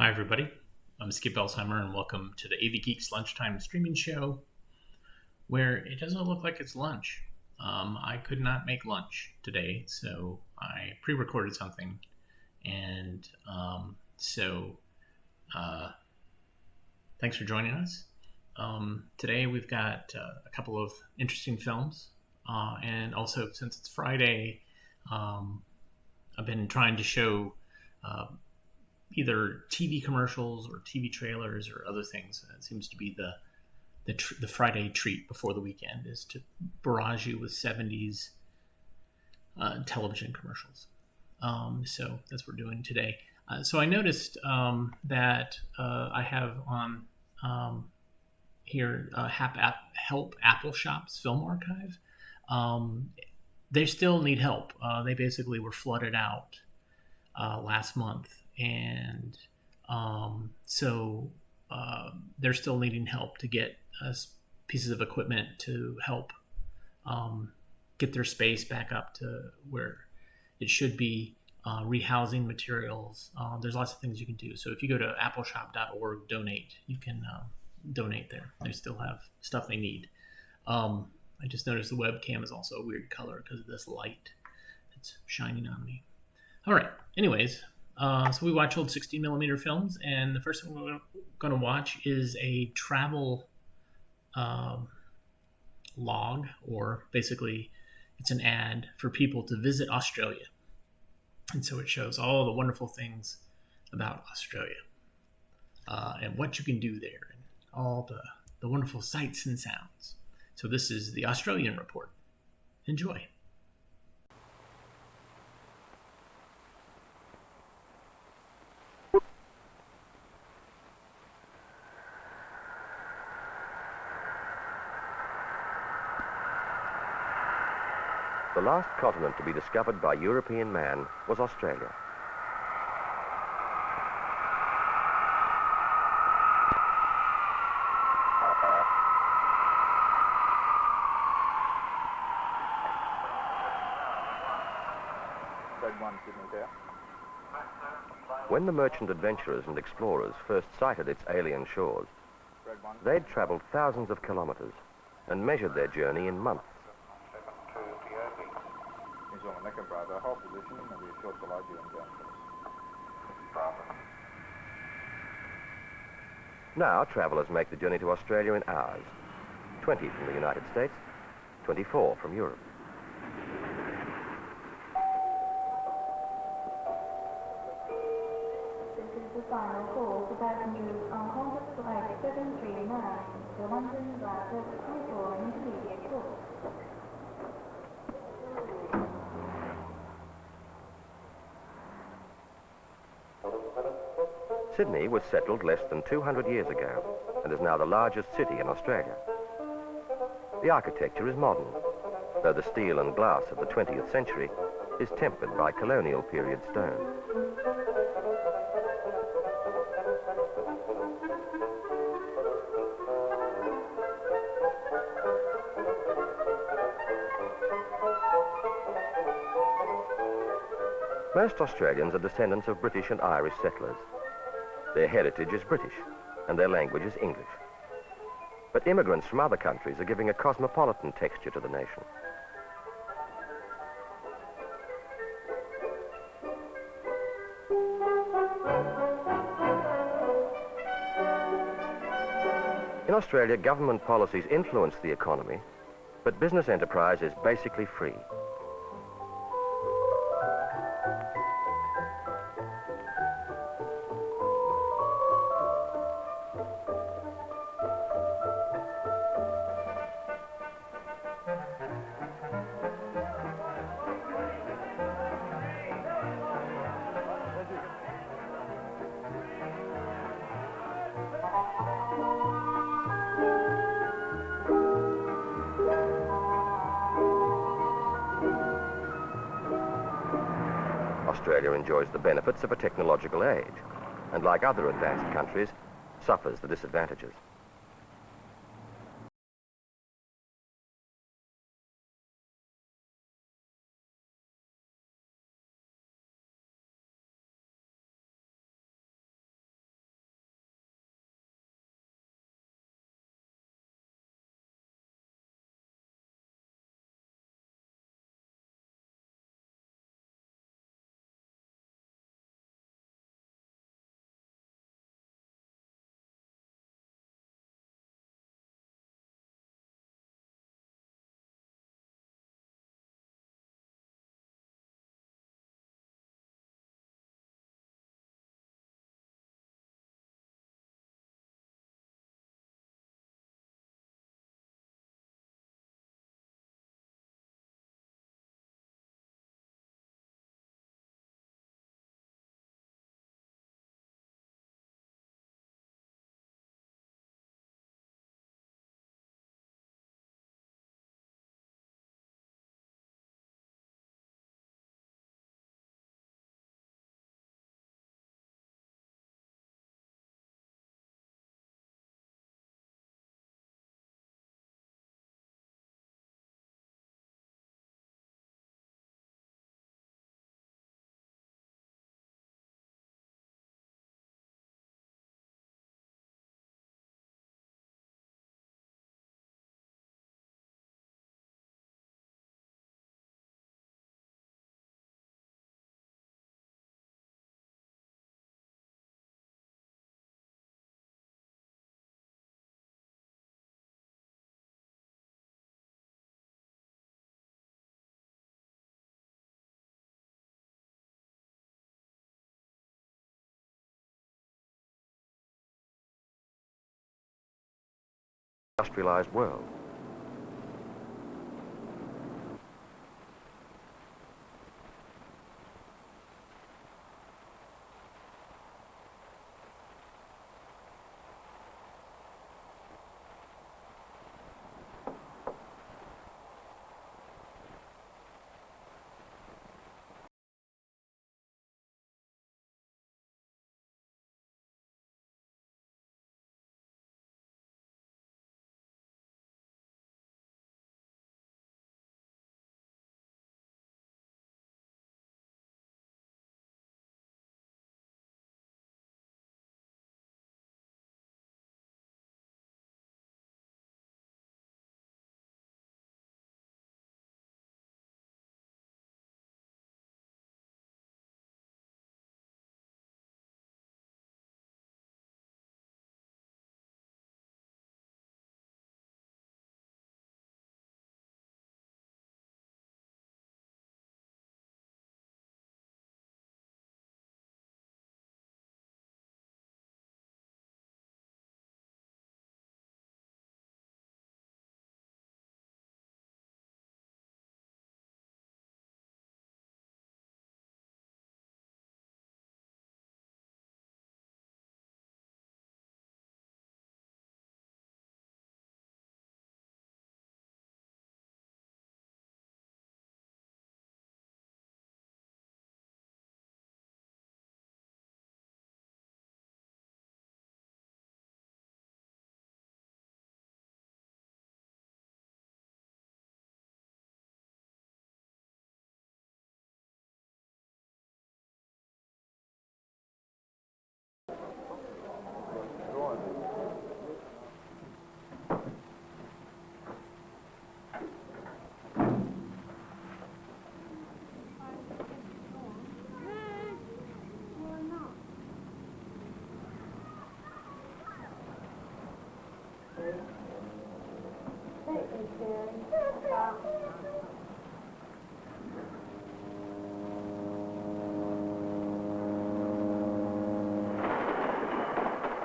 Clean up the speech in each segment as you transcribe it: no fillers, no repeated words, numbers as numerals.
Hi, everybody. I'm Skip Elsheimer, and welcome to the AV Geeks Lunchtime streaming show, where it doesn't look like it's lunch. I could not make lunch today, so I pre-recorded something, and thanks for joining us. Today we've got a couple of interesting films, and also since it's Friday, I've been trying to show either TV commercials or TV trailers or other things. It seems to be the Friday treat before the weekend is to barrage you with 70s television commercials. So that's what we're doing today. So I noticed that I have on here Help Apple Shop's Film Archive. They still need help. They basically were flooded out last month. And so they're still needing help to get pieces of equipment to help get their space back up to where it should be, rehousing materials. There's lots of things you can do. So if you go to appleshop.org, donate, you can donate there. They still have stuff they need. I just noticed the webcam is also a weird color because of this light that's shining on me. All right. Anyways. So we watch old 60mm films, and the first one we're going to watch is a travel log, or basically it's an ad for people to visit Australia. And so it shows all the wonderful things about Australia and what you can do there and all the wonderful sights and sounds. So this is the Australian Report. Enjoy. The last continent to be discovered by European man was Australia. When the merchant adventurers and explorers first sighted its alien shores, they'd traveled thousands of kilometers and measured their journey in months. Hold position, there'll be a short below you and Now travellers make the journey to Australia in hours. 20 from the United States, 24 from Europe. This is the final call for passengers on Qantas Flight 739 to London via Singapore intermediate course. Sydney was settled less than 200 years ago and is now the largest city in Australia. The architecture is modern, though the steel and glass of the 20th century is tempered by colonial period stone. Most Australians are descendants of British and Irish settlers. Their heritage is British, and their language is English. But immigrants from other countries are giving a cosmopolitan texture to the nation. In Australia, government policies influence the economy, but business enterprise is basically free. Australia enjoys the benefits of a technological age, and like other advanced countries, suffers the disadvantages. industrialized world.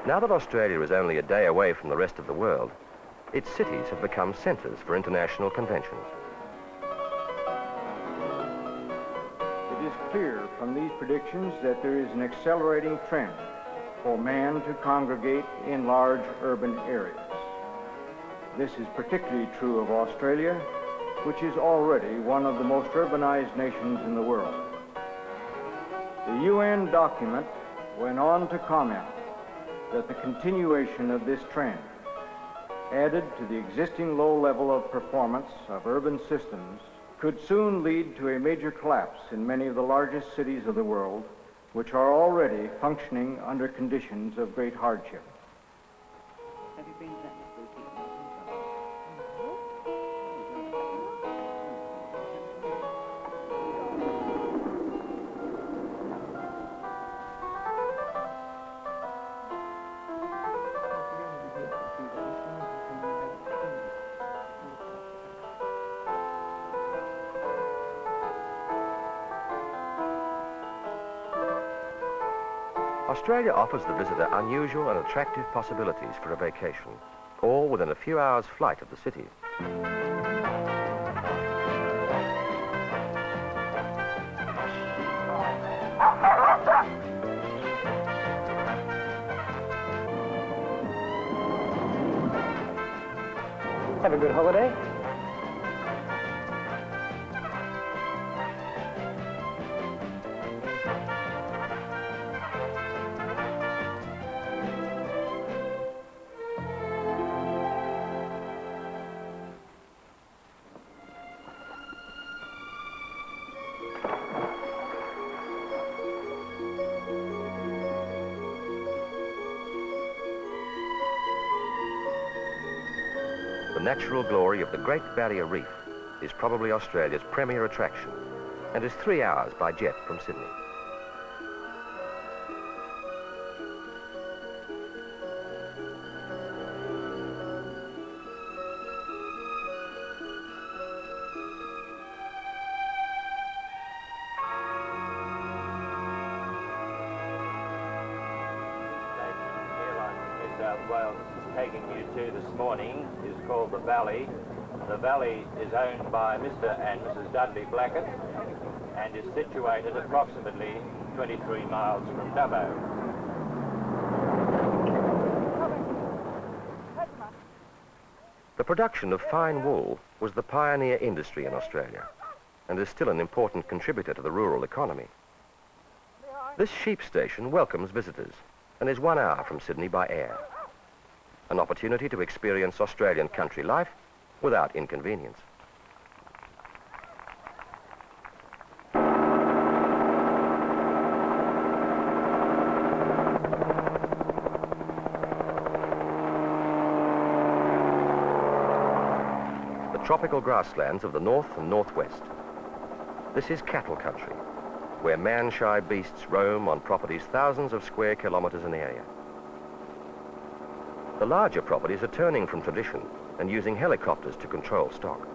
Now that Australia is only a day away from the rest of the world, its cities have become centres for international conventions. It is clear from these predictions that there is an accelerating trend for man to congregate in large urban areas. This is particularly true of Australia, which is already one of the most urbanized nations in the world. The UN document went on to comment that the continuation of this trend, added to the existing low level of performance of urban systems, could soon lead to a major collapse in many of the largest cities of the world, which are already functioning under conditions of great hardship. Have you been to that boutique? Australia offers the visitor unusual and attractive possibilities for a vacation, all within a few hours' flight of the city. Have a good holiday. The natural glory of the Great Barrier Reef is probably Australia's premier attraction and is 3 hours by jet from Sydney. South Wales is taking you to this morning is called the Valley. The Valley is owned by Mr. and Mrs. Dudley Blackett and is situated approximately 23 miles from Dubbo. The production of fine wool was the pioneer industry in Australia and is still an important contributor to the rural economy. This sheep station welcomes visitors and is 1 hour from Sydney by air. An opportunity to experience Australian country life without inconvenience. Tropical grasslands of the north and northwest. This is cattle country, where man-shy beasts roam on properties thousands of square kilometers in area. The larger properties are turning from tradition and using helicopters to control stock.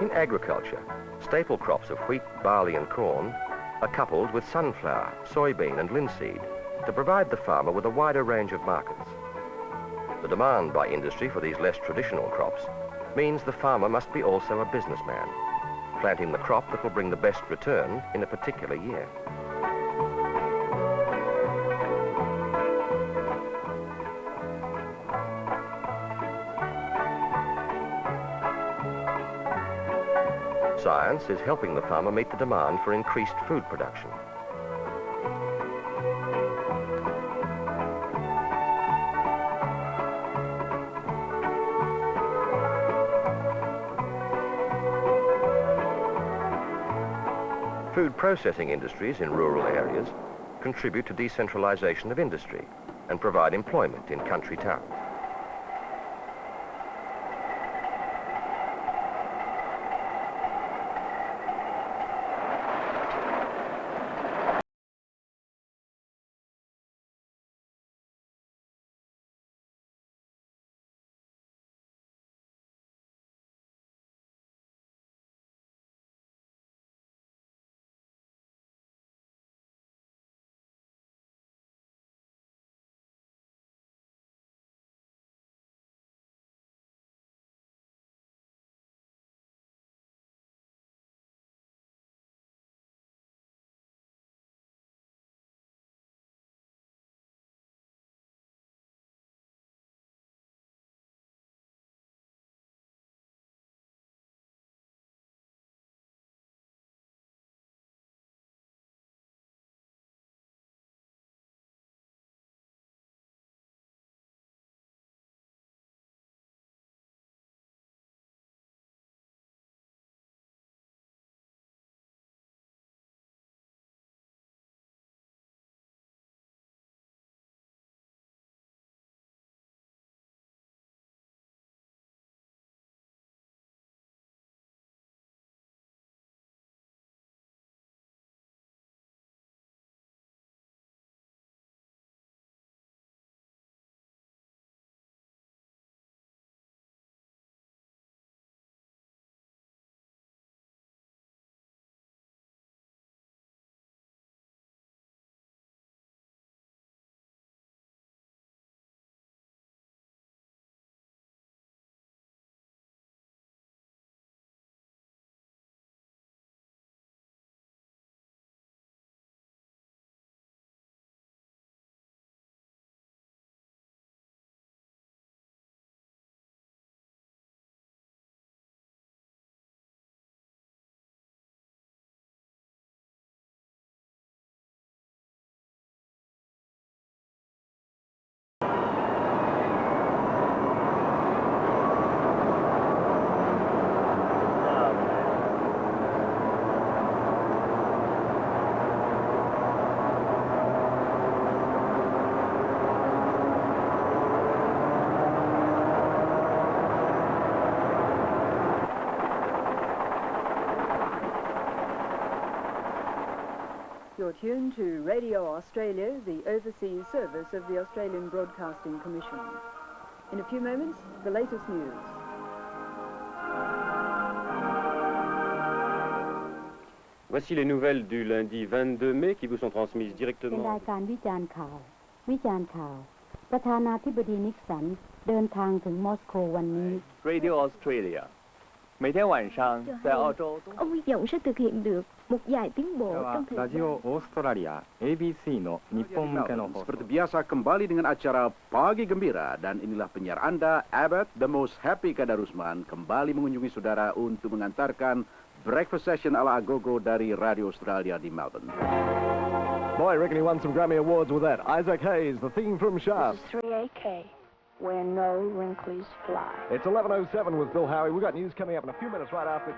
In agriculture, staple crops of wheat, barley and corn are coupled with sunflower, soybean and linseed to provide the farmer with a wider range of markets. The demand by industry for these less traditional crops means the farmer must be also a businessman, planting the crop that will bring the best return in a particular year. Science is helping the farmer meet the demand for increased food production. Food processing industries in rural areas contribute to decentralization of industry and provide employment in country towns. You're tuned to Radio Australia, the overseas service of the Australian Broadcasting Commission. In a few moments, the latest news. Voici les nouvelles du lundi 22 mai qui vous sont transmises เป็น directement. รายการวิจารณ์ข่าว ประธานาธิบดีนิกสันเดินทางถึงมอสโกวันนี้ Radio Australia 每天晚上在澳洲 Ông hy vọng sẽ thực hiện được một vài tiến bộ trong thời gian. Radio Australia ABC の日本向けの放送 Seperti biasa kembali dengan acara Pagi Gembira dan inilah penyiar Anda, Abbott, the most happy Kadarusman, kembali mengunjungi saudara untuk mengantarkan breakfast session ala Agogo dari Radio Australia di Melbourne. Boy, I reckon he won some Grammy Awards with that. Isaac Hayes, the theme from Shaft. This is 3AK, where no wrinkles fly. It's 11:07 with Bill Howie. We've got news coming up in a few minutes right after.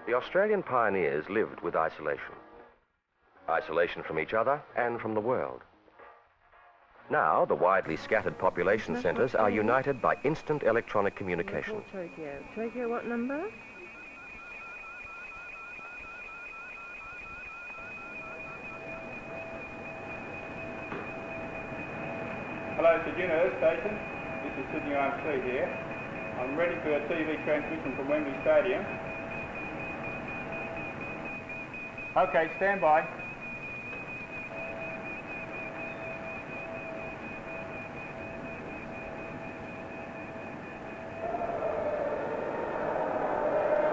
The Australian pioneers lived with isolation. Isolation from each other and from the world. Now, the widely scattered population centres are united by instant electronic communication. Tokyo, what number? Hello, Sydney Earth Station. This is Sydney IMC here. I'm ready for a TV transmission from Wembley Stadium. Okay, stand by.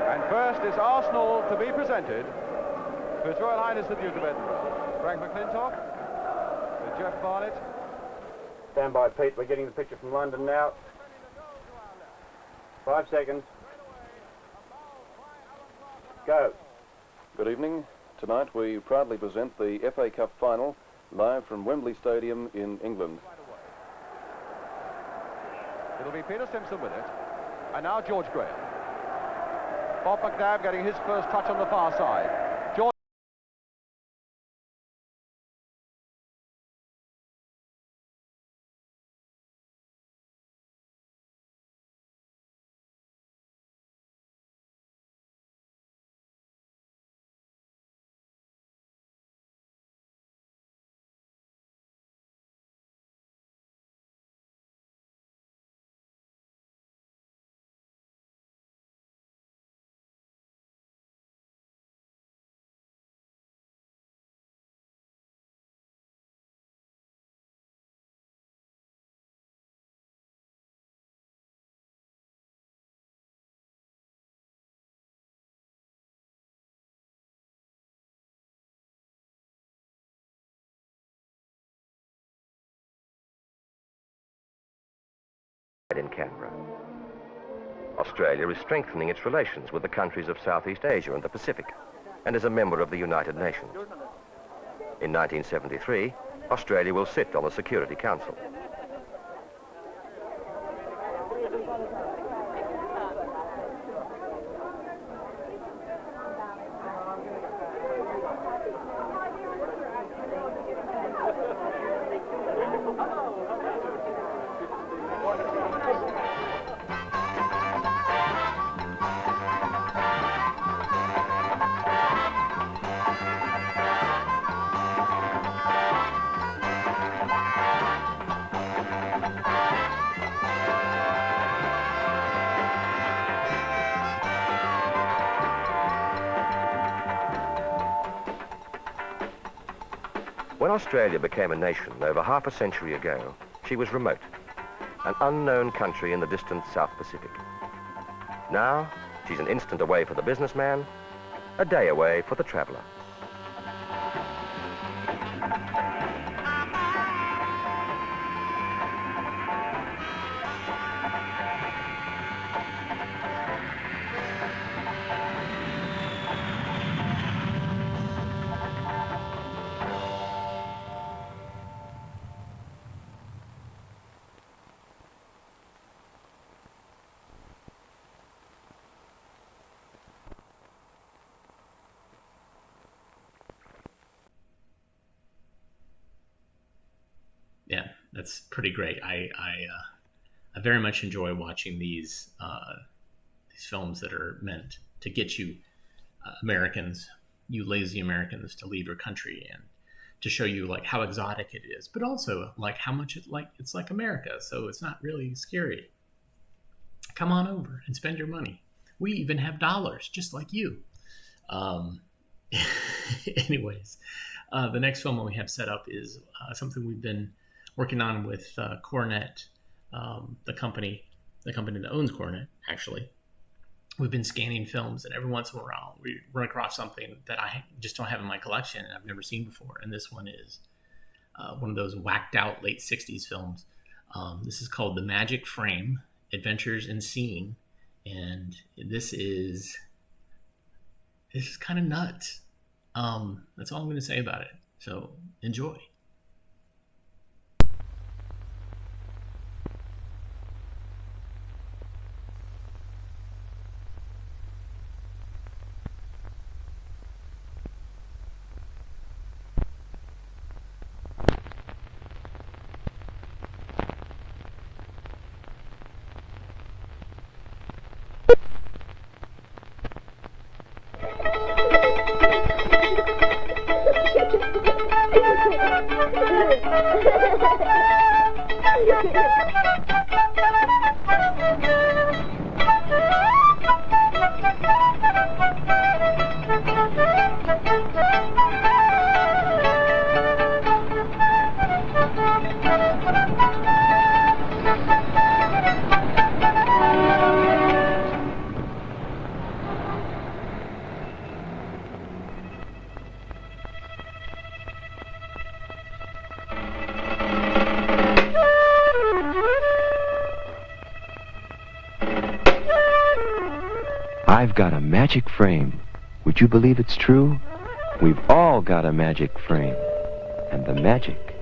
And first is Arsenal to be presented to His Royal Highness the Duke of Edinburgh. Frank McClintock, with Jeff Barnett. Stand by, Pete. We're getting the picture from London now. 5 seconds. Go. Good evening. Tonight we proudly present the FA Cup final live from Wembley Stadium in England. It'll be Peter Simpson with it. And now George Graham. Bob McNabb getting his first touch on the far side. George. In Canberra. Australia is strengthening its relations with the countries of Southeast Asia and the Pacific, and is a member of the United Nations. In 1973, Australia will sit on the Security Council. When Australia became a nation over half a century ago, she was remote, an unknown country in the distant South Pacific. Now, she's an instant away for the businessman, a day away for the traveller. that's pretty great. I very much enjoy watching these films that are meant to get you Americans, you lazy Americans, to leave your country and to show you like how exotic it is, but also like how much it's like America. So it's not really scary. Come on over and spend your money. We even have dollars, just like you. Anyways, the next film we have set up is something we've been working on with Coronet, the company that owns Coronet, actually. We've been scanning films, and every once in a while we run across something that I just don't have in my collection and I've never seen before. And this one is one of those whacked out late 60s films. This is called The Magic Frame, Adventures in Seeing. And this is kind of nuts. That's all I'm going to say about it. So enjoy. I've got a magic frame. Would you believe it's true? We've all got a magic frame. And the magic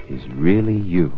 is really you.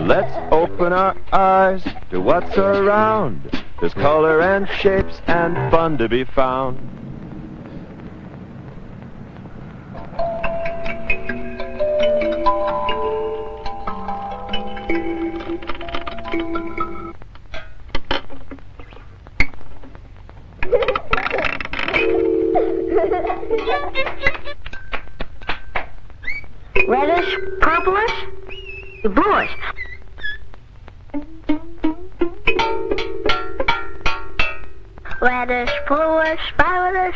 Let's open our eyes to what's around. There's color and shapes and fun to be found. Reddish, purplish, bluish. Reddish, bluish, violetish.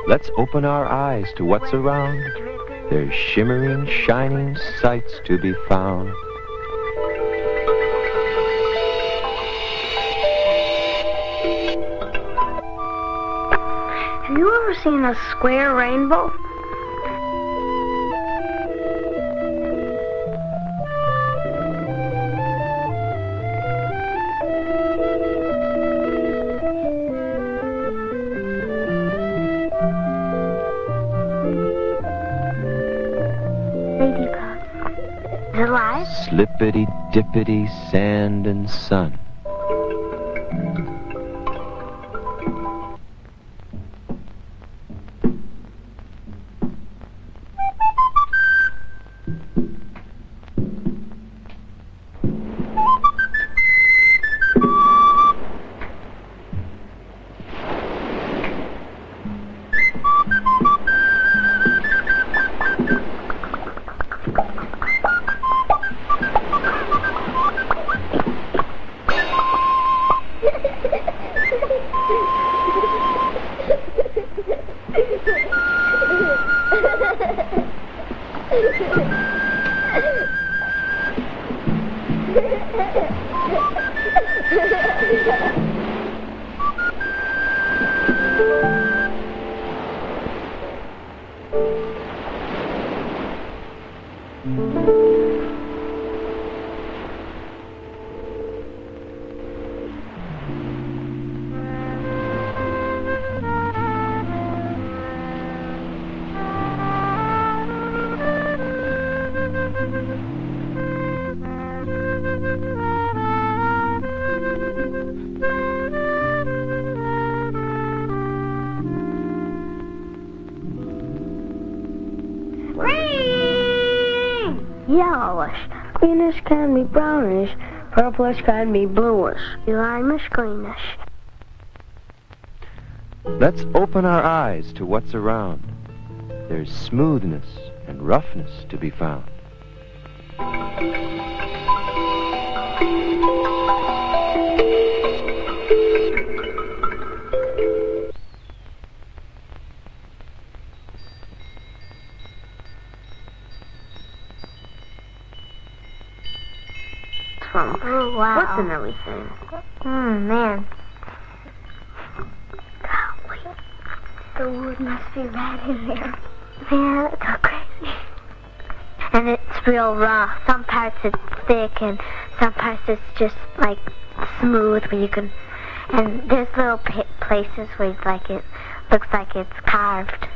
Let's open our eyes to what's around. There's shimmering, shining sights to be found. Have you ever seen a square rainbow? Ladybug. Is it alive? Slippity-dippity sand and sun. Yellowish. Greenish can be brownish. Purplish can be bluish. Limeish greenish. Let's open our eyes to what's around. There's smoothness and roughness to be found. Oh, wow. What's in everything? Man. Golly. The wood must be bad in there. Man, it's so crazy. And it's real rough. Some parts it's thick and some parts it's just like smooth where you can... And there's little places where it's like it looks like it's carved.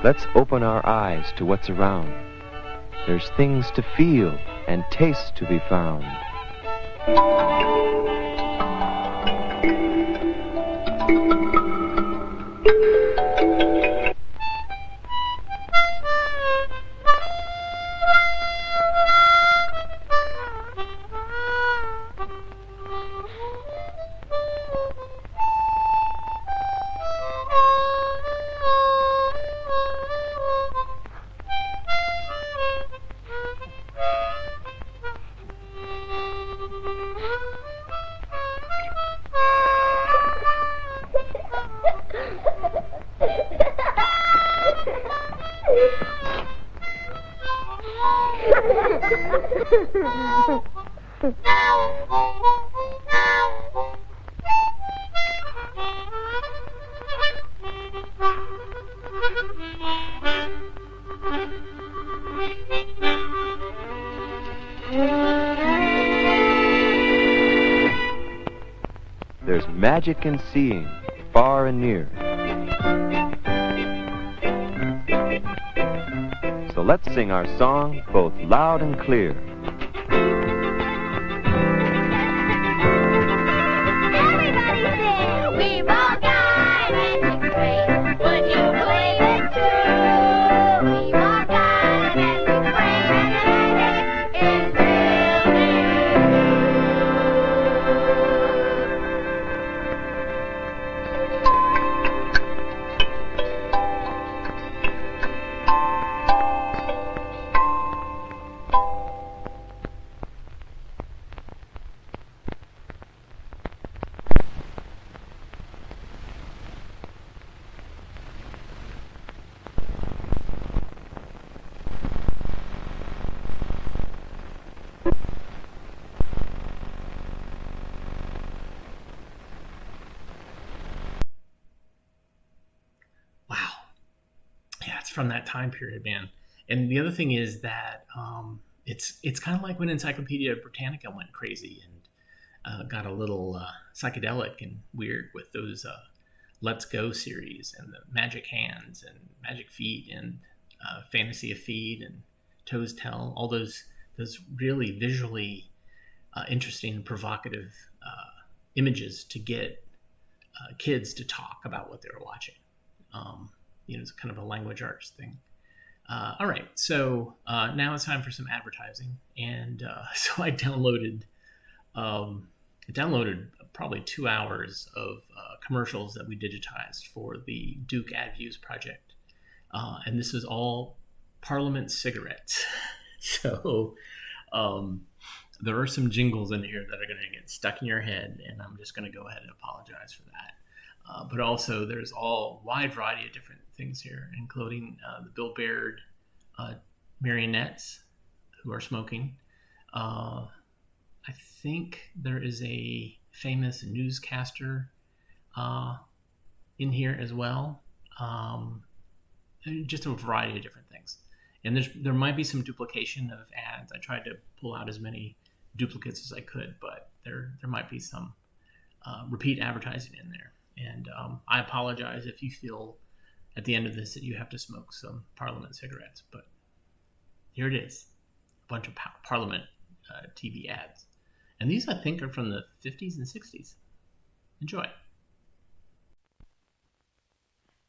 Let's open our eyes to what's around. There's things to feel and taste to be found. magic in seeing, far and near. So let's sing our song both loud and clear. Everybody sing! We've all got magic brain. Would you believe it too? We've all got magic brain, and the magic is real From that time period, man. And the other thing is that it's kind of like when Encyclopedia Britannica went crazy and got a little psychedelic and weird with those Let's Go series and the Magic Hands and Magic Feet and Fantasy of Feet and Toes Tell, all those really visually interesting and provocative images to get kids to talk about what they were watching. It's kind of a language arts thing. All right, so now it's time for some advertising, and so I downloaded probably 2 hours of commercials that we digitized for the Duke AdViews project, and this is all Parliament cigarettes. So there are some jingles in here that are going to get stuck in your head, and I'm just going to go ahead and apologize for that. But also, there's all wide variety of different things here, including the Bill Baird marionettes who are smoking. I think there is a famous newscaster in here as well. Just a variety of different things. And there might be some duplication of ads. I tried to pull out as many duplicates as I could, but there might be some repeat advertising in there. And I apologize if you feel at the end of this that you have to smoke some Parliament cigarettes, but here it is, a bunch of Parliament TV ads. And these, I think, are from the 50s and 60s. Enjoy.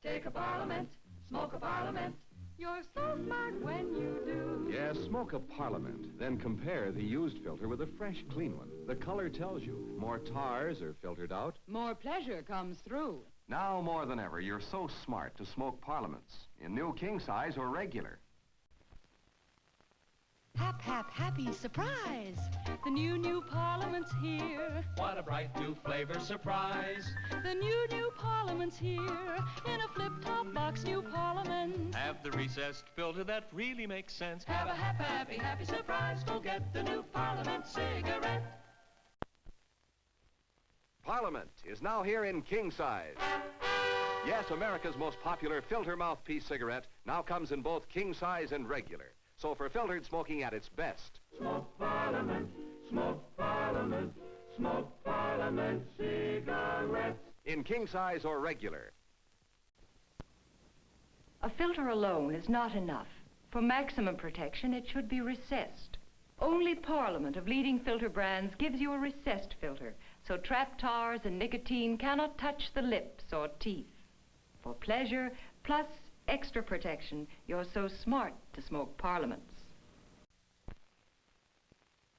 Take a Parliament, smoke a Parliament. You're so smart when you do. Yes, smoke a Parliament. Then compare the used filter with a fresh, clean one. The color tells you. More tars are filtered out. More pleasure comes through. Now more than ever, you're so smart to smoke Parliaments in new king size or regular. Hap, hap, happy surprise. The new Parliament's here. What a bright new flavor surprise. The new Parliament's here. In a flip-top box, new Parliament. Have the recessed filter that really makes sense. Have a happy surprise. Go get the new Parliament cigarette. Parliament is now here in king size. Yes, America's most popular filter mouthpiece cigarette now comes in both king size and regular. So for filtered smoking at its best. Smoke Parliament, smoke Parliament, smoke Parliament cigarettes. In king size or regular. A filter alone is not enough. For maximum protection, it should be recessed. Only Parliament of leading filter brands gives you a recessed filter, so trap tars and nicotine cannot touch the lips or teeth. For pleasure, plus extra protection, you're so smart to smoke Parliaments.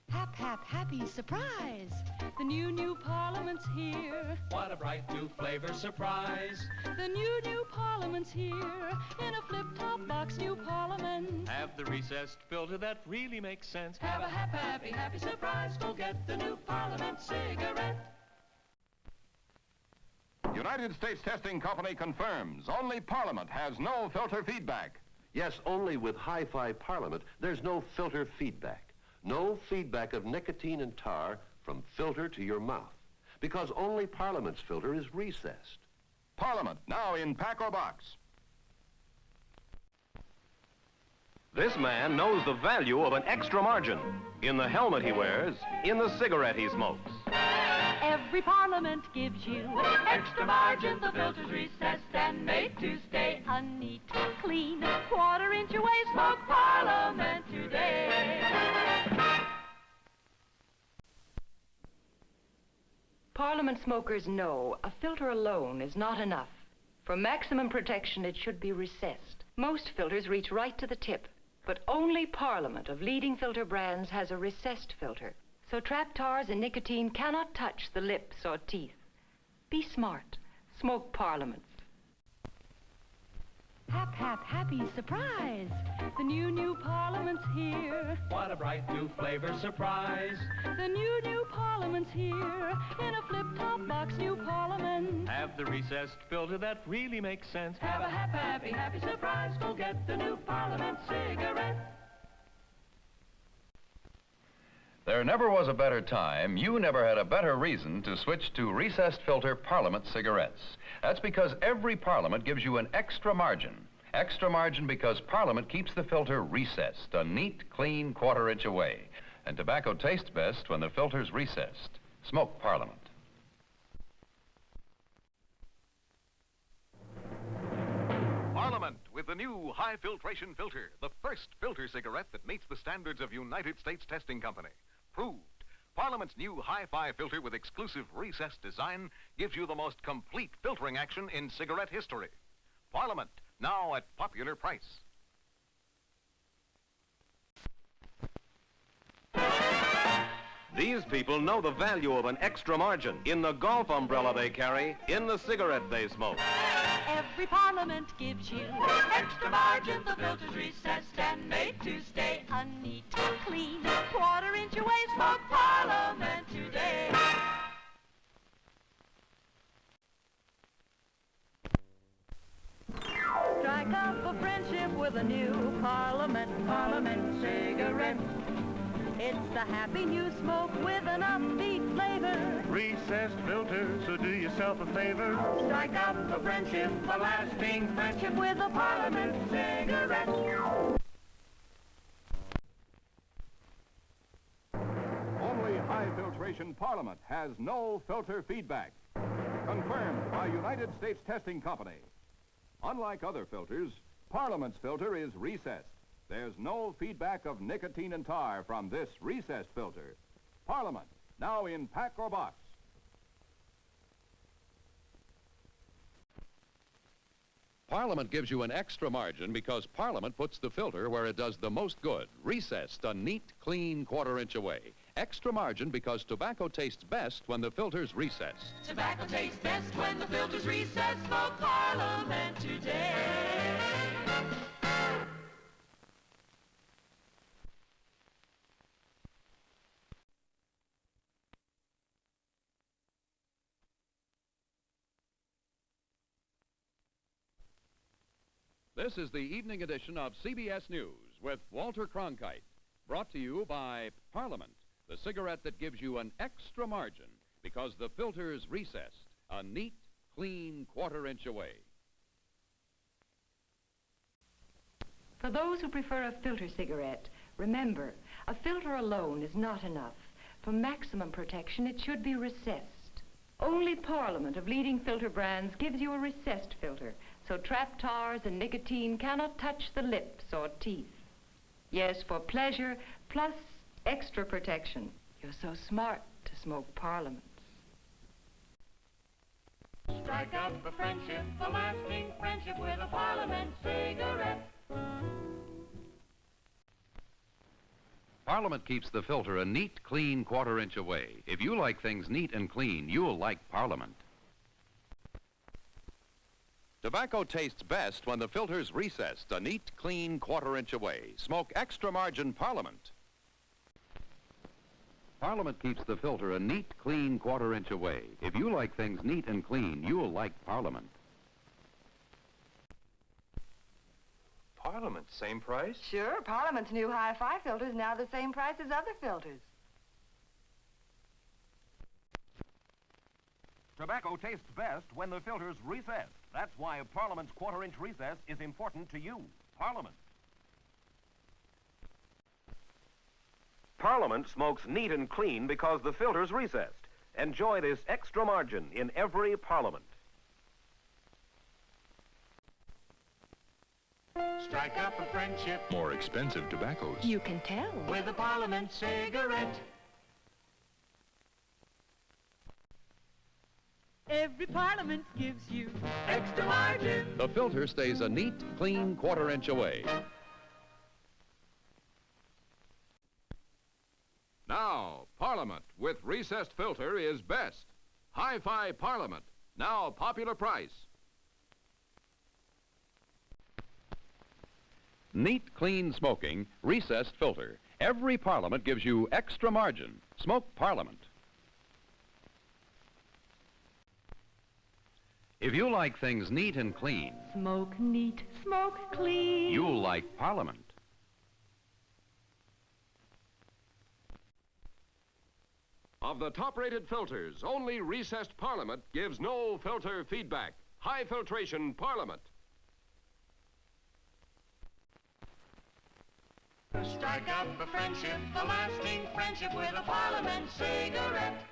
Hap, hap, happy surprise. The new Parliament's here. What a bright new flavor surprise. The new Parliament's here. In a flip-top box, new Parliament. Have the recessed filter that really makes sense. Have a happy surprise. Go get the new Parliament cigarette. United States Testing Company confirms only Parliament has no filter feedback. Yes, only with Hi-Fi Parliament, there's no filter feedback. No feedback of nicotine and tar from filter to your mouth. Because only Parliament's filter is recessed. Parliament, now in pack or box. This man knows the value of an extra margin in the helmet he wears, in the cigarette he smokes. Every Parliament gives you extra margin. The filter's recessed and made to stay a neat, clean, quarter-inch away. Smoke Parliament today. Parliament smokers know a filter alone is not enough. For maximum protection, it should be recessed. Most filters reach right to the tip, but only Parliament of leading filter brands has a recessed filter, so trap tars and nicotine cannot touch the lips or teeth. Be smart. Smoke Parliament. Hap, hap, happy surprise! The new Parliament's here. What a bright new flavor surprise. The new Parliament's here. In a flip-top box, new Parliament. Have the recessed filter that really makes sense. Have a happy surprise. Go get the new Parliament cigarette. There never was a better time, you never had a better reason to switch to recessed filter Parliament cigarettes. That's because every Parliament gives you an extra margin. Extra margin because Parliament keeps the filter recessed, a neat, clean quarter-inch away. And tobacco tastes best when the filter's recessed. Smoke Parliament. Parliament with the new high filtration filter, the first filter cigarette that meets the standards of United States Testing Company. Proved. Parliament's new hi-fi filter with exclusive recessed design gives you the most complete filtering action in cigarette history. Parliament, now at popular price. These people know the value of an extra margin in the golf umbrella they carry, in the cigarette they smoke. Every Parliament gives you extra margin. The filter's recessed and made to stay a neat, clean, quarter-inch away. Smoke Parliament today. Strike up for friendship with a new Parliament cigarette. It's the happy new smoke with an upbeat flavor. Recessed filter, so do yourself a favor. Strike up for friendship, for lasting friendship with a Parliament cigarette. Only high filtration Parliament has no filter feedback. Confirmed by United States Testing Company. Unlike other filters, Parliament's filter is recessed. There's no feedback of nicotine and tar from this recessed filter. Parliament, now in pack or box. Parliament gives you an extra margin because Parliament puts the filter where it does the most good. Recessed, a neat, clean quarter-inch away. Extra margin because tobacco tastes best when the filter's recessed. Tobacco tastes best when the filter's recessed. Smoke Parliament today. This is the evening edition of CBS News with Walter Cronkite, brought to you by Parliament, the cigarette that gives you an extra margin because the filter's recessed, a neat, clean quarter-inch away. For those who prefer a filter cigarette, remember, a filter alone is not enough. For maximum protection, it should be recessed. Only Parliament of leading filter brands gives you a recessed filter, so trap tars and nicotine cannot touch the lips or teeth. Yes, for pleasure plus extra protection. You're so smart to smoke Parliament. Strike up for friendship, for lasting friendship with a Parliament cigarette. Parliament keeps the filter a neat, clean quarter-inch away. If you like things neat and clean, you'll like Parliament. Tobacco tastes best when the filter's recessed, a neat, clean quarter-inch away. Smoke extra margin Parliament. Parliament keeps the filter a neat, clean quarter-inch away. If you like things neat and clean, you'll like Parliament. Parliament, same price? Sure, Parliament's new hi-fi filter is now the same price as other filters. Tobacco tastes best when the filter's recessed. That's why Parliament's quarter-inch recess is important to you. Parliament. Parliament smokes neat and clean because the filter's recessed. Enjoy this extra margin in every Parliament. Strike up a friendship. More expensive tobaccos. You can tell. With a Parliament cigarette. Every Parliament gives you Extra margin. The filter stays a neat, clean quarter-inch away. Now, Parliament with recessed filter is best. Hi-Fi Parliament, now popular price. Neat, clean smoking, recessed filter. Every Parliament gives you extra margin. Smoke Parliament. If you like things neat and clean, smoke neat, smoke clean. you'll like Parliament. Of the top-rated filters, only recessed Parliament gives no filter feedback. High filtration Parliament. Strike up a friendship, a lasting friendship with a Parliament cigarette.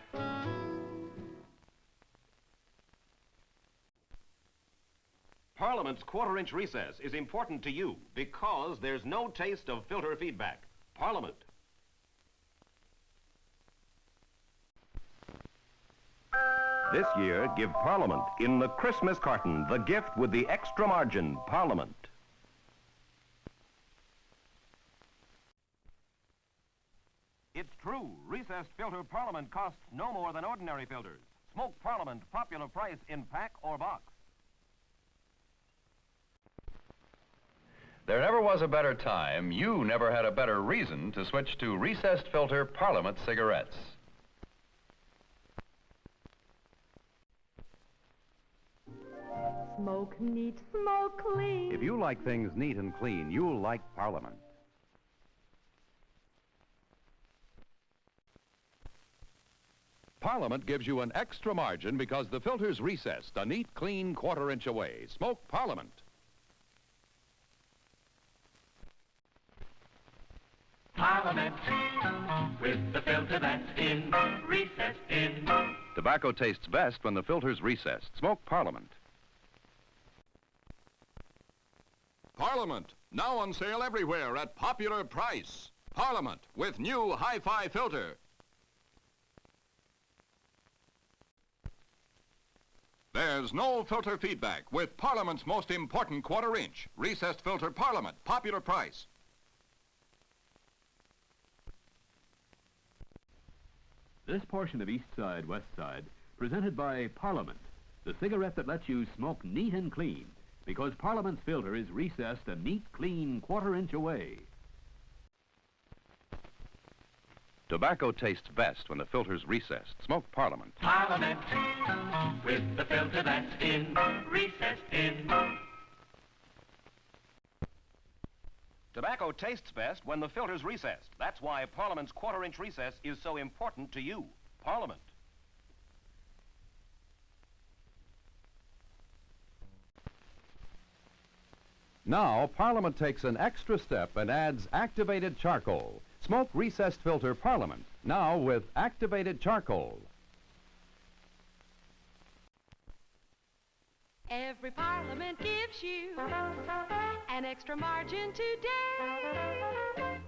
Parliament's quarter-inch recess is important to you because there's no taste of filter feedback. Parliament. This year, give Parliament in the Christmas carton the gift with the extra margin, Parliament. It's true, recessed filter Parliament costs no more than ordinary filters. Smoke Parliament, popular price in pack or box. There never was a better time, you never had a better reason to switch to recessed filter Parliament cigarettes. Smoke neat, smoke clean. If you like things neat and clean, you'll like Parliament. Parliament gives you an extra margin because the filter's recessed, a neat, clean quarter-inch away. Smoke Parliament. Parliament with the filter that's in, recessed in. Tobacco tastes best when the filter's recessed. Smoke Parliament. Parliament, now on sale everywhere at popular price. Parliament with new Hi-Fi filter. There's no filter feedback with Parliament's most important quarter-inch. Recessed filter Parliament, popular price. This portion of East Side, West Side, presented by Parliament, the cigarette that lets you smoke neat and clean, because Parliament's filter is recessed a neat, clean quarter-inch away. Tobacco tastes best when the filter's recessed. Smoke Parliament. Parliament with the filter that's in, recessed in. Tobacco tastes best when the filter's recessed. That's why Parliament's quarter-inch recess is so important to you. Parliament. Now, Parliament takes an extra step and adds activated charcoal. Smoke recessed filter Parliament, now with activated charcoal. Every Parliament gives you an extra margin today.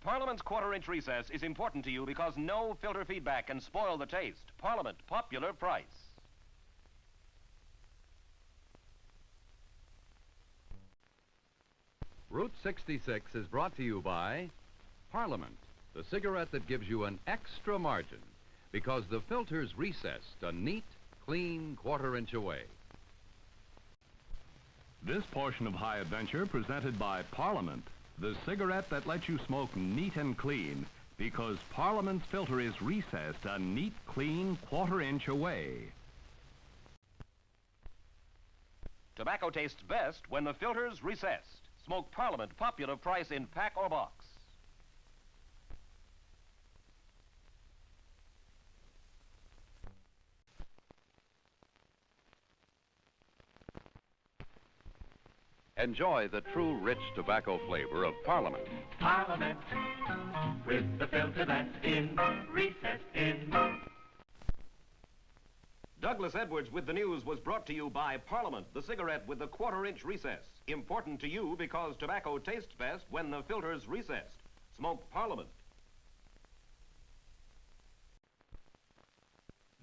Parliament's quarter-inch recess is important to you because no filter feedback can spoil the taste. Parliament, popular price. Route 66 is brought to you by Parliament, the cigarette that gives you an extra margin because the filter's recessed a neat, clean quarter-inch away. This portion of High Adventure presented by Parliament, the cigarette that lets you smoke neat and clean because Parliament's filter is recessed a neat, clean quarter-inch away. Tobacco tastes best when the filter's recessed. Smoke Parliament, popular price in pack or box. Enjoy the true rich tobacco flavor of Parliament. Parliament, with the filter that's in, recessed in. Douglas Edwards with the news was brought to you by Parliament, the cigarette with the quarter-inch recess. Important to you because tobacco tastes best when the filter's recessed. Smoke Parliament.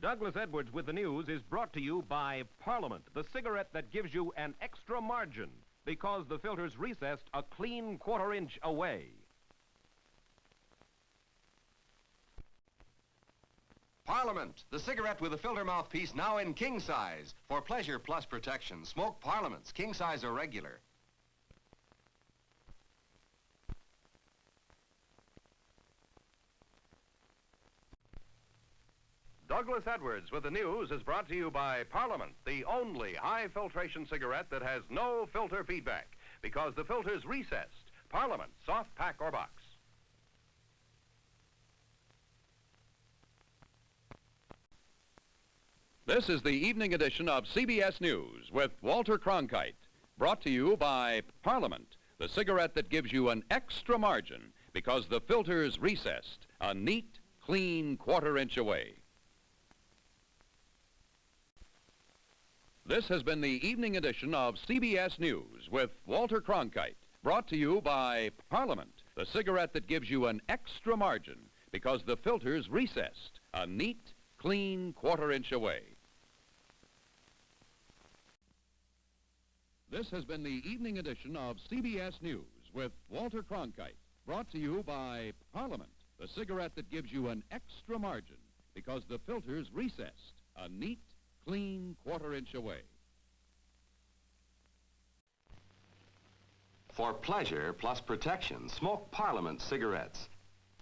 Douglas Edwards with the news is brought to you by Parliament, the cigarette that gives you an extra margin because the filter's recessed a clean quarter-inch away. Parliament, the cigarette with a filter mouthpiece now in king size. For pleasure plus protection, smoke Parliaments, king size or regular. Douglas Edwards with the news is brought to you by Parliament, the only high-filtration cigarette that has no filter feedback because the filter's recessed. Parliament, soft pack or box. This is the evening edition of CBS News with Walter Cronkite, brought to you by Parliament, the cigarette that gives you an extra margin because the filter's recessed, a neat, clean quarter-inch away. This has been the evening edition of CBS News with Walter Cronkite, brought to you by Parliament, the cigarette that gives you an extra margin because the filter's recessed, a neat, clean quarter-inch away. This has been the evening edition of CBS News with Walter Cronkite, brought to you by Parliament, the cigarette that gives you an extra margin because the filter's recessed, a neat, clean quarter-inch away. For pleasure plus protection, smoke Parliament cigarettes.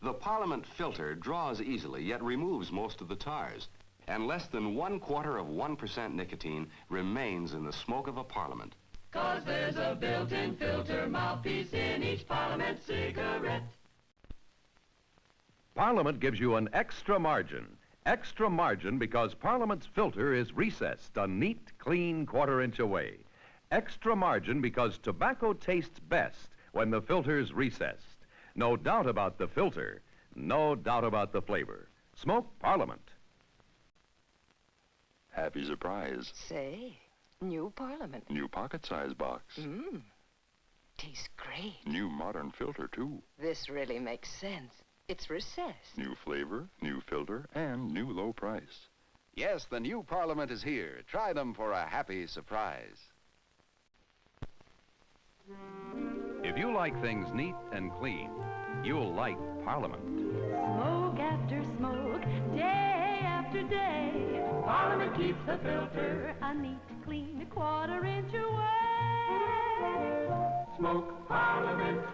The Parliament filter draws easily, yet removes most of the tars, and less than 1/4% nicotine remains in the smoke of a Parliament. 'Cause there's a built-in filter mouthpiece in each Parliament cigarette. Parliament gives you an extra margin. Extra margin because Parliament's filter is recessed, a neat, clean quarter-inch away. Extra margin because tobacco tastes best when the filter's recessed. No doubt about the filter, no doubt about the flavor. Smoke Parliament. Happy surprise. Say, new Parliament. New pocket-size box. Tastes great. New modern filter, too. This really makes sense. It's recessed. New flavor, new filter, and new low price. Yes, the new Parliament is here. Try them for a happy surprise. If you like things neat and clean, you'll like Parliament. Smoke after smoke, day after day. Parliament keeps the filter a neat, clean quarter-inch away. Smoke Parliament.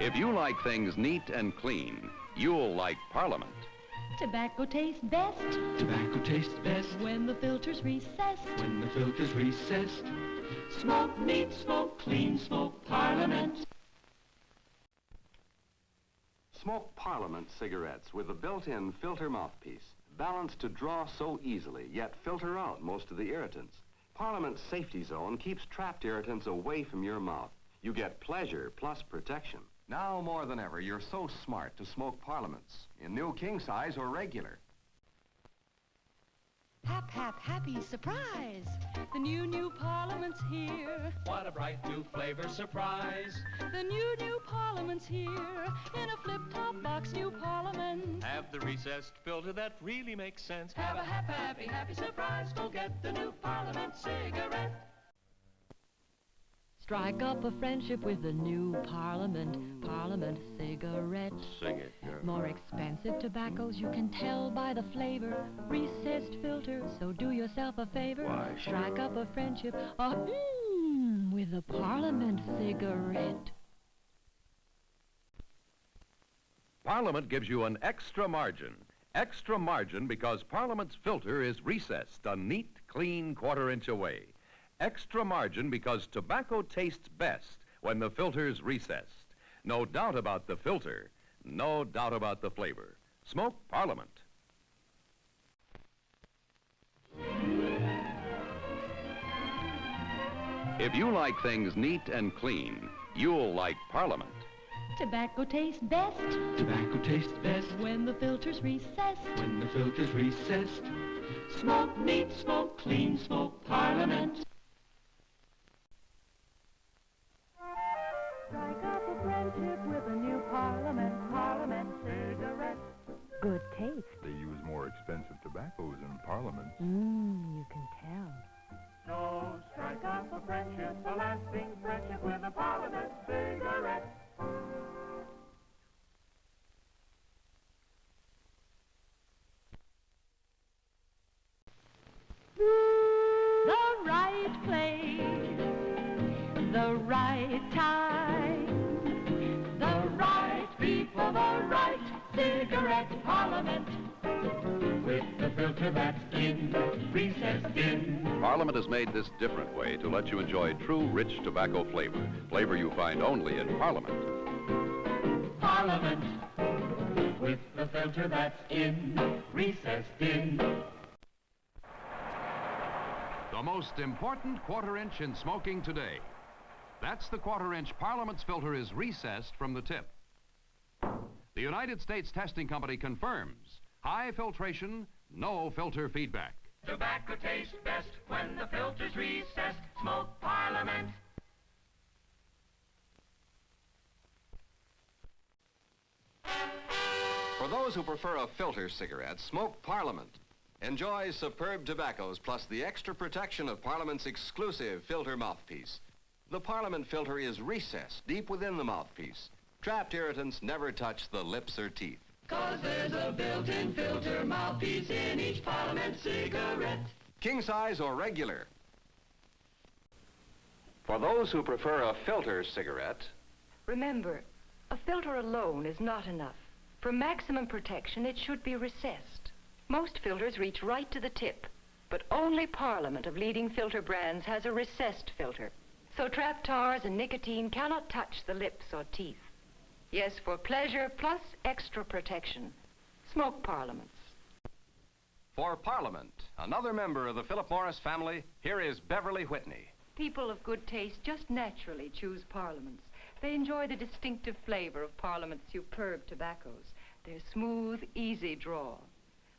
If you like things neat and clean, you'll like Parliament. Tobacco tastes best. Tobacco tastes best When the filter's recessed. when the filter's recessed. Smoke neat, smoke clean, smoke Parliament. Smoke Parliament cigarettes with a built-in filter mouthpiece, balanced to draw so easily, yet filter out most of the irritants. Parliament's safety zone keeps trapped irritants away from your mouth. You get pleasure plus protection. Now more than ever, you're so smart to smoke Parliaments in new king size or regular. Hap, hap, happy surprise. The new Parliament's here. What a bright new flavor surprise. The new Parliament's here. In a flip-top box, new Parliament. Have the recessed filter that really makes sense. Have a happy surprise. Go get the new Parliament cigarette. Strike up a friendship with the new Parliament cigarette. Sing it, girl. More expensive tobaccos, you can tell by the flavor. Recessed filter, so do yourself a favor. Why, sure. Strike up a friendship with the Parliament cigarette. Parliament gives you an extra margin. Extra margin because Parliament's filter is recessed, a neat, clean quarter-inch away. Extra margin because tobacco tastes best when the filter's recessed. No doubt about the filter, no doubt about the flavor. Smoke Parliament. If you like things neat and clean, you'll like Parliament. Tobacco tastes best. Tobacco tastes best When the filter's recessed. when the filter's recessed. Smoke neat, smoke clean, smoke Parliament. Strike up a friendship with a new Parliament cigarette. Good taste. They use more expensive tobaccos in Parliament. You can tell. So strike up a friendship, a lasting friendship with a Parliament cigarette. The right place, the right time, the right people, the right cigarette. Parliament with the filter that's in, recessed in. Parliament has made this different way to let you enjoy true rich tobacco flavor. Flavor you find only in Parliament. Parliament with the filter that's in, recessed in. The most important quarter-inch in smoking today. That's the quarter-inch Parliament's filter is recessed from the tip. The United States Testing Company confirms high filtration, no filter feedback. Tobacco tastes best when the filter's recessed. Smoke Parliament. For those who prefer a filter cigarette, smoke Parliament. Enjoy superb tobaccos plus the extra protection of Parliament's exclusive filter mouthpiece. The Parliament filter is recessed deep within the mouthpiece. Trapped irritants never touch the lips or teeth. 'Cause there's a built-in filter mouthpiece in each Parliament cigarette. King size or regular. For those who prefer a filter cigarette, Remember, a filter alone is not enough. For maximum protection, it should be recessed. Most filters reach right to the tip, but only Parliament of leading filter brands has a recessed filter. So trap tars and nicotine cannot touch the lips or teeth. Yes, for pleasure plus extra protection. Smoke Parliaments. for Parliament, another member of the Philip Morris family, here is Beverly Whitney. People of good taste just naturally choose Parliaments. They enjoy the distinctive flavor of Parliament's superb tobaccos, their smooth, easy draw.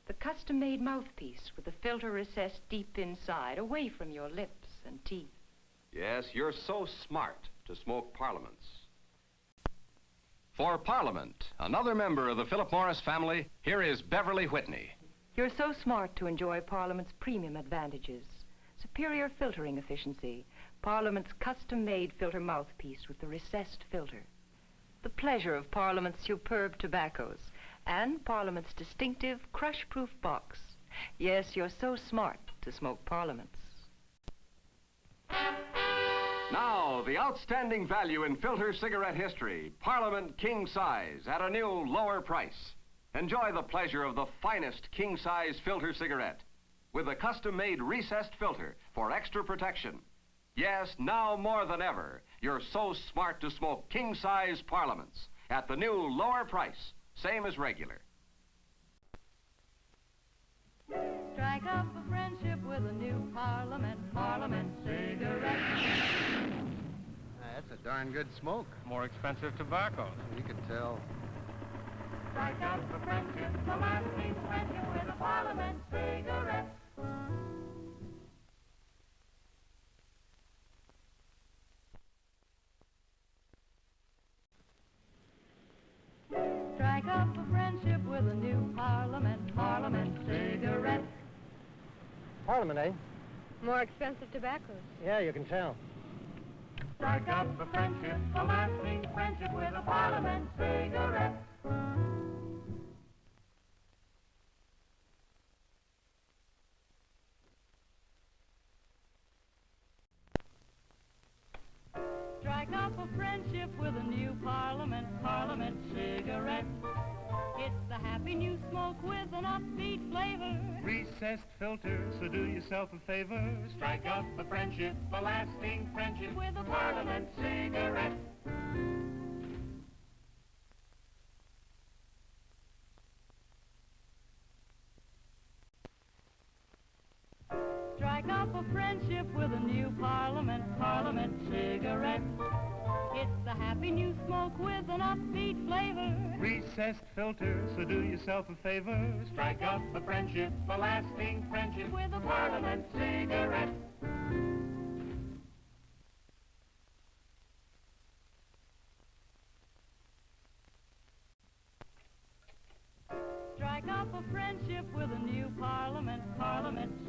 The custom-made mouthpiece with the filter recessed deep inside, away from your lips and teeth. Yes, you're so smart to smoke Parliaments. For Parliament, another member of the Philip Morris family, here is Beverly Whitney. You're so smart to enjoy Parliament's premium advantages. Superior filtering efficiency, Parliament's custom-made filter mouthpiece with the recessed filter. The pleasure of Parliament's superb tobaccos, and Parliament's distinctive crush-proof box. Yes, you're so smart to smoke Parliaments. Now, the outstanding value in filter cigarette history, Parliament King Size at a new lower price. Enjoy the pleasure of the finest King Size filter cigarette with a custom-made recessed filter for extra protection. Yes, now more than ever, you're so smart to smoke King Size Parliaments at the new lower price, same as regular. Strike up a friendship with a new Parliament cigarette. That's a darn good smoke. More expensive tobacco. You can tell. Strike up a friendship, a lasting friendship with a Parliament cigarette. Strike up a friendship with a new Parliament cigarette. Parliament, eh? More expensive tobaccos. Yeah, you can tell. Strike up a friendship, a lasting friendship with a Parliament cigarette. Strike up a friendship with a new Parliament cigarette. It's the happy new smoke with an upbeat flavor. Recessed filter, so do yourself a favor. Strike up a friendship, a lasting friendship With a Parliament cigarette. Strike up a friendship with a new Parliament cigarette. It's a happy new smoke with an upbeat flavor. Recessed filter, so do yourself a favor. Strike up a friendship, a lasting friendship with a Parliament cigarette. Strike up a friendship with a new Parliament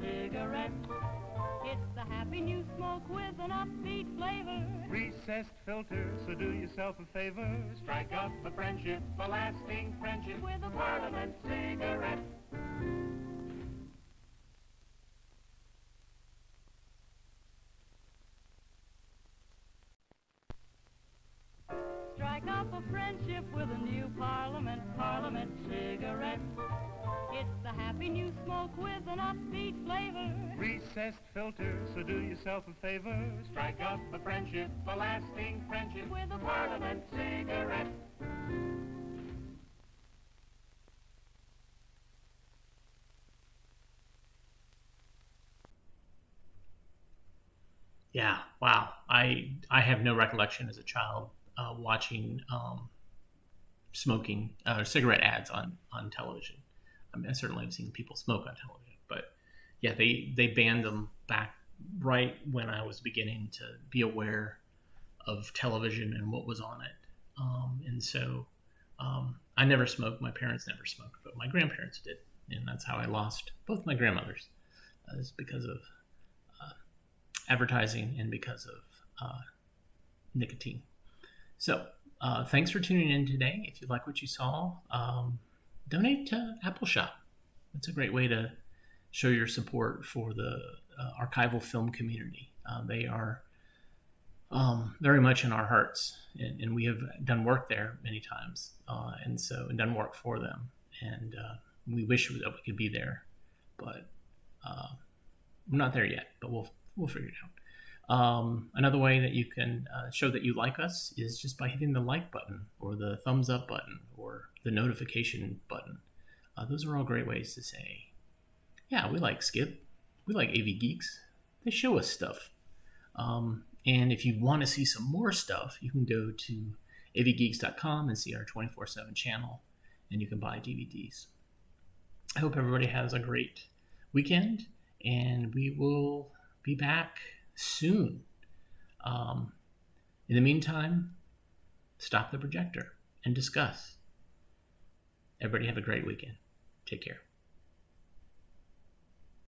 cigarette. It's the happy new smoke with an upbeat flavor. Recessed filter, so do yourself a favor. Strike up a friendship, a lasting friendship with a Parliament cigarette. Strike up a friendship with a new Parliament cigarette. It's the happy new smoke with an upbeat flavor. Recessed filter, so do yourself a favor. Strike up a friendship, a lasting friendship with a Parliament cigarette. Yeah, wow. I have no recollection as a child watching smoking cigarette ads on television. I mean, I certainly have seen people smoke on television, but yeah, they banned them back right when I was beginning to be aware of television and what was on it. And so I never smoked. My parents never smoked, but my grandparents did, and that's how I lost both my grandmothers. Is because of advertising and because of nicotine. So thanks for tuning in today. If you like what you saw, donate to Apple Shop. It's a great way to show your support for the archival film community. They are very much in our hearts, and we have done work there many times, and done work for them. And we wish that we could be there, but we're not there yet. But we'll figure it out. Another way that you can show that you like us is just by hitting the like button or the thumbs up button or the notification button. Those are all great ways to say, yeah, we like Skip. We like AV Geeks. They show us stuff. And if you want to see some more stuff, you can go to avgeeks.com and see our 24/7 channel, and you can buy DVDs. I hope everybody has a great weekend, and we will be back soon. In the meantime, stop the projector and discuss. Everybody have a great weekend. Take care.